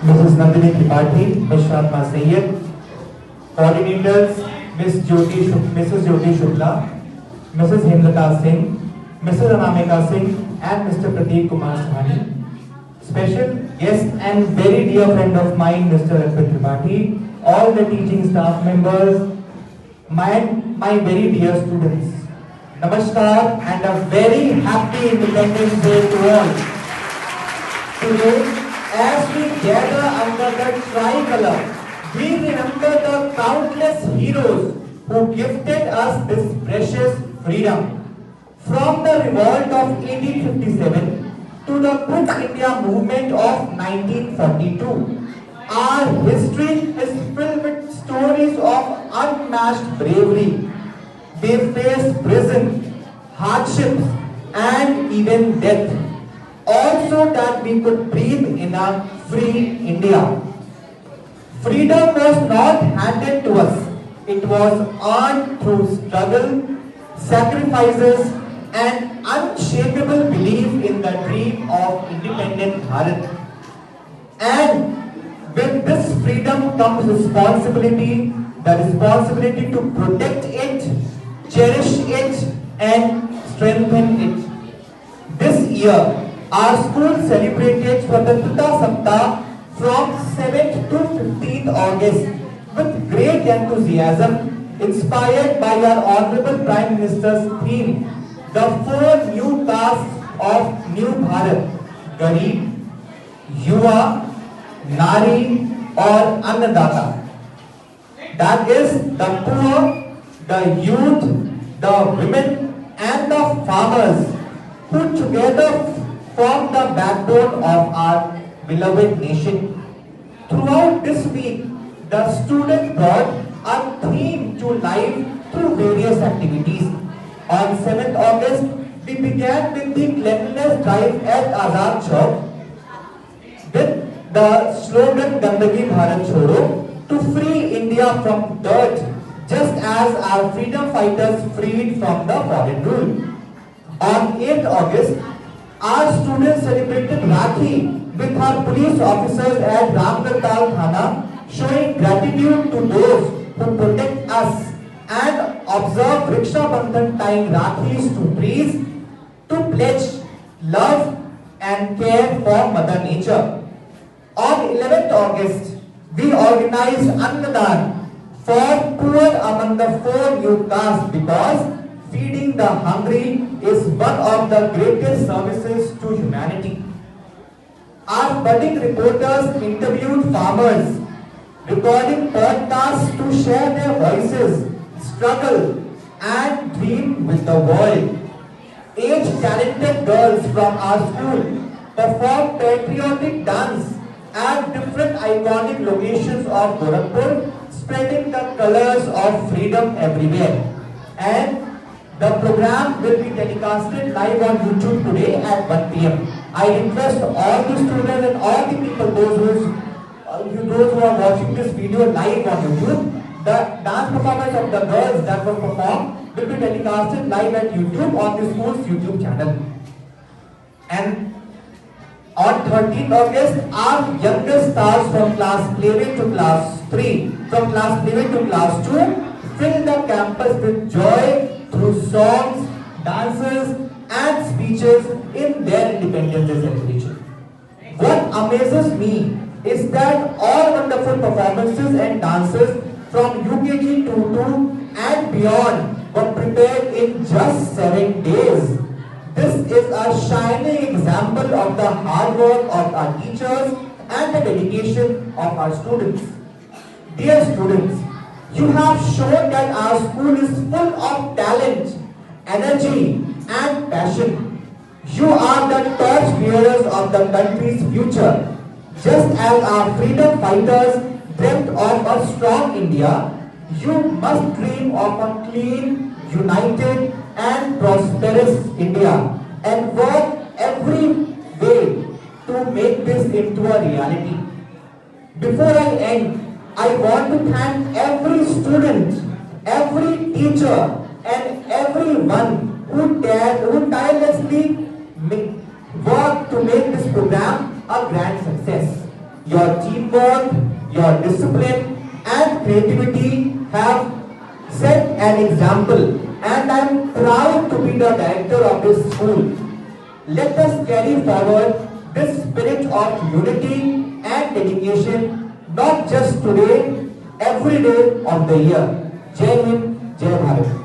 Mrs. Nandini Tripathi, Ms. Shatma Sayyed, coordinators Mrs. Jyoti Shukla, Mrs. Hemlata Singh, Mrs. Anamika Singh, and Mr. Prateek Kumar Sahani. Special guest and very dear friend of mine, Mr. Arpit Tripathi, all the teaching staff members, my very dear students. Namaskar and a very happy Independence Day to all. Today, as we gather under the tricolor, we remember the countless heroes who gifted us this precious freedom. From the revolt of 1857 to the Quit India movement of 1942, our history is filled with stories of unmatched bravery. They faced prison, hardships, and even death, all so that we could breathe in a free India. Freedom was not handed to us. It was earned through struggle, sacrifices, and unshakable belief in the dream of independent Bharat. And with this freedom comes responsibility, the responsibility to protect it, cherish it, and strengthen it. This year, our school celebrated Swatantrata Saptah from 7th to 15th August with great enthusiasm, inspired by our Honorable Prime Minister's theme, the 4 new castes of New Bharat: Garib, Yuva, Nari, or Annadata. That is the poor, the youth, the women, and the farmers who together form the backbone of our beloved nation. Throughout this week, the students brought a theme to life through various activities. On 7th August, we began with the cleanliness drive at Azad Chowk with the slogan Gandagi Bharat Chodo to free India from dirt, just as our freedom fighters freed from the foreign rule. On 8th August, our students celebrated Rakhi with our police officers at Ramgartal Thana, showing gratitude to those who protect us, and observe Vriksha Bandhan, tying Rakhis to trees to pledge love and care for Mother Nature. On 11th August, we organized Annadan for poor among the 4 new castes, because feeding the hungry is one of the greatest services to humanity. Our budding reporters interviewed farmers, recording podcasts to share their voices, struggle, and dream with the world. 8 talented girls from our school performed patriotic dance at different iconic locations of Gorakhpur, spreading the colors of freedom everywhere. And the program will be telecasted live on YouTube today at 1 p.m. I request all the students and all the people, those who are watching this video live on YouTube, the dance performance of the girls that were performed will be telecasted live at YouTube on the school's YouTube channel. And on 13th August, our youngest stars from class 11 to class 3, from class 11 to class 2, filled the campus with joy through songs, dances, and speeches in their Independence Day celebration. What amazes me is that all wonderful performances and dances from UKG to 2 and beyond were prepared in just 7 days. This is a shining example of the hard work of our teachers and the dedication of our students. Dear students, you have shown that our school is full of talent, energy, and passion. You are the torch bearers of the country's future. Just as our freedom fighters dreamt of a strong India, you must dream of a clean, united, and prosperous India, and work every way to make this into a reality. Before I end, I want to thank every student, every teacher, and everyone who tirelessly worked to make this program a grand success. Your teamwork, your discipline and creativity have set an example, and I am proud to be the director of this school. Let us carry forward this spirit of unity and dedication, not just today, every day of the year. Jai Hind, Jai Bharat.